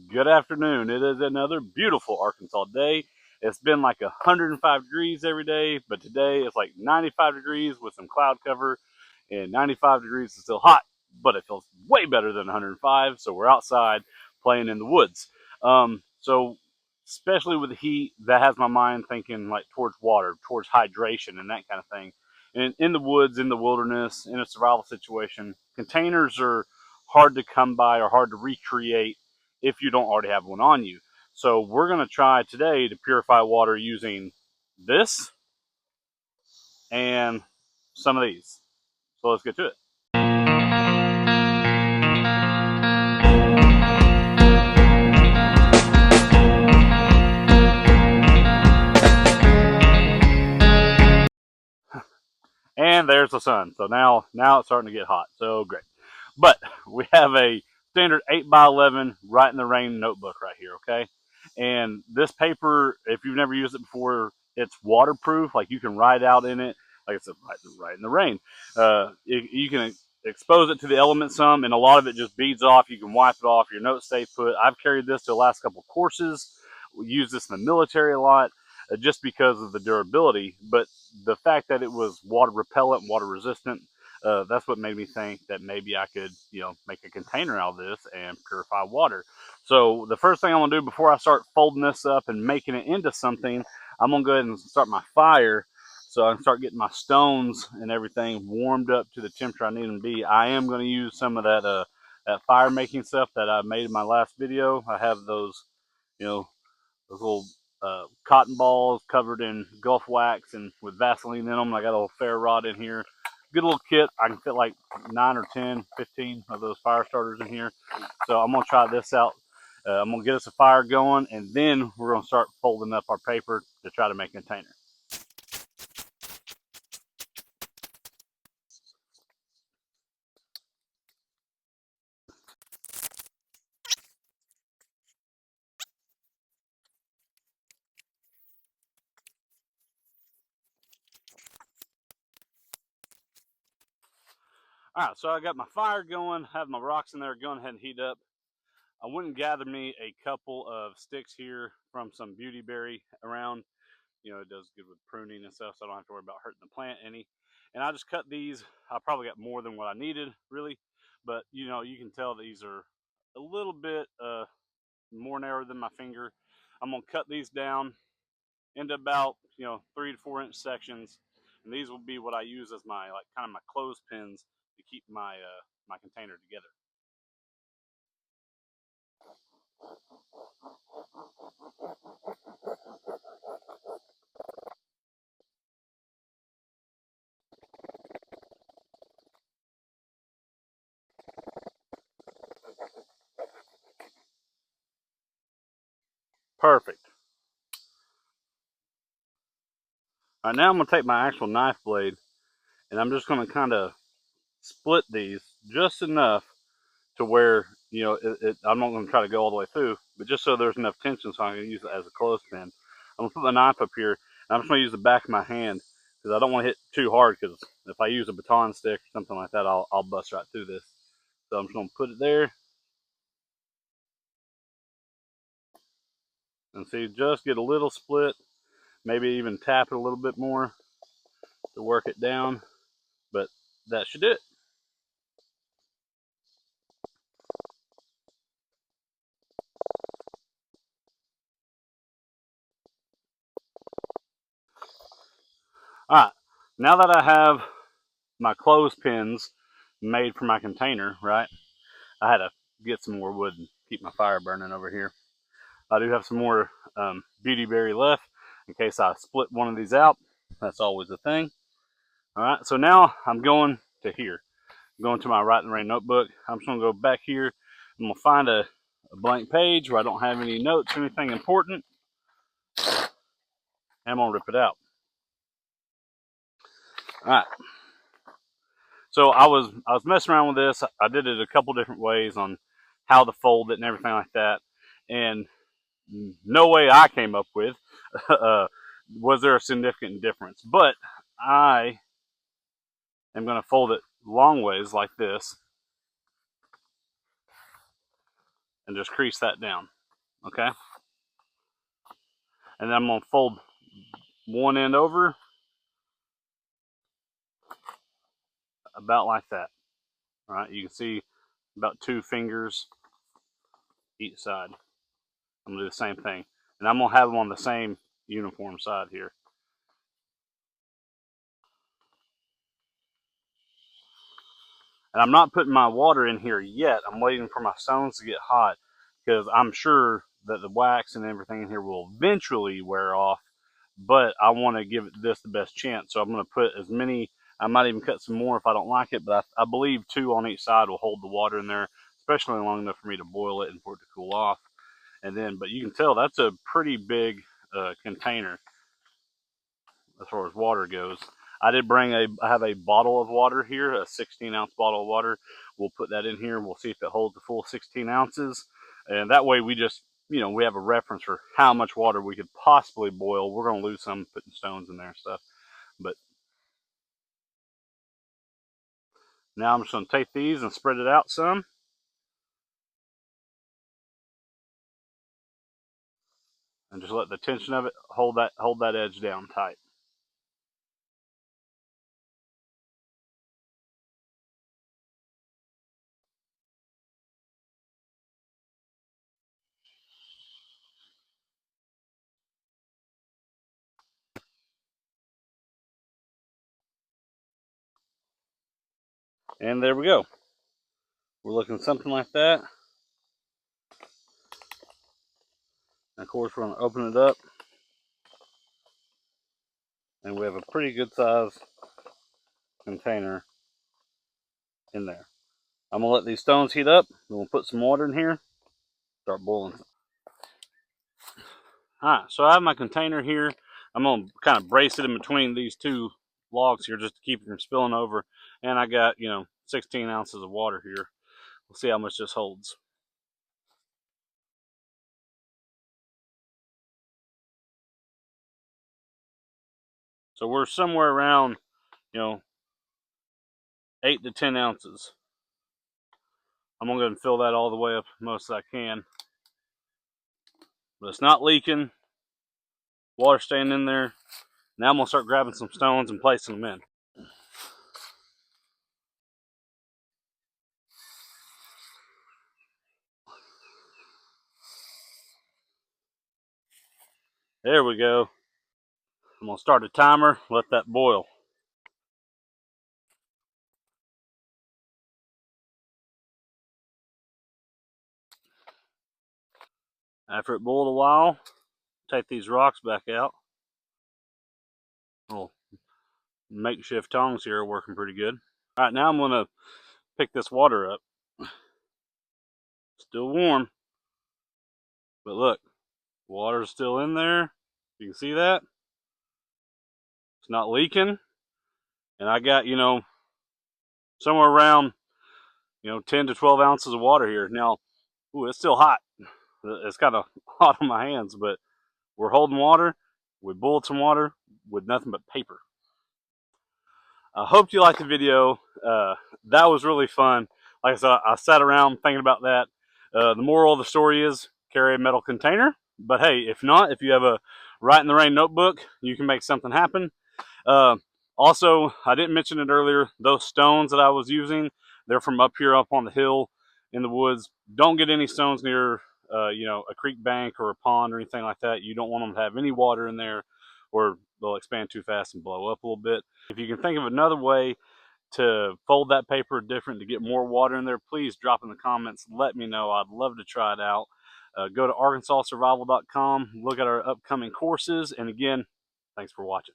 Good afternoon. It is another beautiful Arkansas day. It's been like 105 degrees every day, but today it's like 95 degrees with some cloud cover, and 95 degrees is still hot, but it feels way better than 105. So we're outside playing in the woods. So especially with the heat, that has my mind thinking like towards water, towards hydration, and that kind of thing. And in the woods, in the wilderness, in a survival situation, containers are hard to come by or hard to recreate if you don't already have one on you. So we're going to try today to purify water using this and some of these. So let's get to it. And there's the sun. So now it's starting to get hot. So great. But we have a standard 8 by 11 Write in the Rain notebook right here, okay? And this paper, if you've never used it before, it's waterproof. Like you can write out in it, like I said, write in the rain. You can expose it to the elements some, and a lot of it just beads off. You can wipe it off. Your notes stay put. I've carried this to the last couple of courses. We use this in the military a lot just because of the durability. But the fact that it was water repellent, water resistant, that's what made me think that maybe I could, make a container out of this and purify water. So the first thing I'm gonna do before I start folding this up and making it into something, I'm gonna go ahead and start my fire so I can start getting my stones and everything warmed up to the temperature I need them to be. I am gonna use some of that fire making stuff that I made in my last video. I have those, you know, those little cotton balls covered in Gulf wax and with Vaseline in them. I got a little ferro rod in here. Good little kit. I can fit like 9 or 10, 15 of those fire starters in here. So I'm going to try this out. I'm going to get us a fire going, and then we're going to start folding up our paper to try to make a container. All right, so I got my fire going, have my rocks in there, going ahead and heat up. I went and gathered me a couple of sticks here from some beautyberry around. It does good with pruning and stuff, so I don't have to worry about hurting the plant any. And I just cut these. I probably got more than what I needed, really. But, you can tell these are a little bit more narrow than my finger. I'm going to cut these down into about, 3 to 4 inch sections. And these will be what I use as my, like, kind of my clothespins to keep my container together. Perfect. All right, now I'm going to take my actual knife blade and I'm just going to kind of split these just enough to where I'm not going to try to go all the way through, but just so there's enough tension so I can use it as a clothespin. I'm going to put my knife up here, and I'm just going to use the back of my hand because I don't want to hit too hard, because if I use a baton stick or something like that, I'll bust right through this. So I'm just going to put it there, and see, just get a little split, maybe even tap it a little bit more to work it down, but that should do it. All right, now that I have my clothespins made for my container, right? I had to get some more wood and keep my fire burning over here. I do have some more beautyberry left in case I split one of these out. That's always a thing. All right, so now I'm going to here. I'm going to my Write in the Rain notebook. I'm just going to go back here. I'm going to find a blank page where I don't have any notes or anything important. And I'm going to rip it out. All right. So I was messing around with this. I did it a couple different ways on how to fold it and everything like that. And no way I came up with was there a significant difference. But I am going to fold it long ways like this. and just crease that down, okay? And then I'm going to fold one end over about like that. All right, you can see about 2 fingers each side. I'm going to do the same thing. And I'm going to have them on the same uniform side here. And I'm not putting my water in here yet. I'm waiting for my stones to get hot because I'm sure that the wax and everything in here will eventually wear off, but I want to give this the best chance. So I'm going to put as many, I might even cut some more if I don't like it, but I believe 2 on each side will hold the water in there, especially long enough for me to boil it and for it to cool off. And then, but you can tell that's a pretty big container as far as water goes. I have a bottle of water here, a 16-ounce bottle of water. We'll put that in here and we'll see if it holds the full 16 ounces. And that way we just, we have a reference for how much water we could possibly boil. We're going to lose some putting stones in there and stuff. But now I'm just going to take these and spread it out some. And just let the tension of it hold that edge down tight. And there we go. We're looking something like that. And of course, we're going to open it up. And we have a pretty good size container in there. I'm going to let these stones heat up. We're going to put some water in here. Start boiling. Alright, so I have my container here. I'm going to kind of brace it in between these 2 logs here just to keep it from spilling over. And I got, 16 ounces of water here. We'll see how much this holds. So we're somewhere around, 8 to 10 ounces. I'm going to go ahead and fill that all the way up as most as I can. But it's not leaking. Water staying in there. Now I'm going to start grabbing some stones and placing them in. There we go. I'm going to start a timer, let that boil. After it boiled a while, take these rocks back out. Little makeshift tongs here are working pretty good. Alright, now I'm going to pick this water up. Still warm. But look, water's still in there. You can see that. It's not leaking. And I got, somewhere around, 10 to 12 ounces of water here. Now, ooh, it's still hot. It's kind of hot on my hands, but we're holding water. We boiled some water with nothing but paper. I hope you liked the video. That was really fun. Like I said, I sat around thinking about that. The moral of the story is carry a metal container. But hey, if not, if you have a Write in the Rain notebook, you can make something happen. Uh, Also, I didn't mention it earlier, those stones that I was using, they're from up here up on the hill in the woods. Don't get any stones near, a creek bank or a pond or anything like that. You don't want them to have any water in there or they'll expand too fast and blow up a little bit. If you can think of another way to fold that paper different to get more water in there, please drop in the comments. Let me know. I'd love to try it out. Go to arkansassurvival.com, look at our upcoming courses, and again, thanks for watching.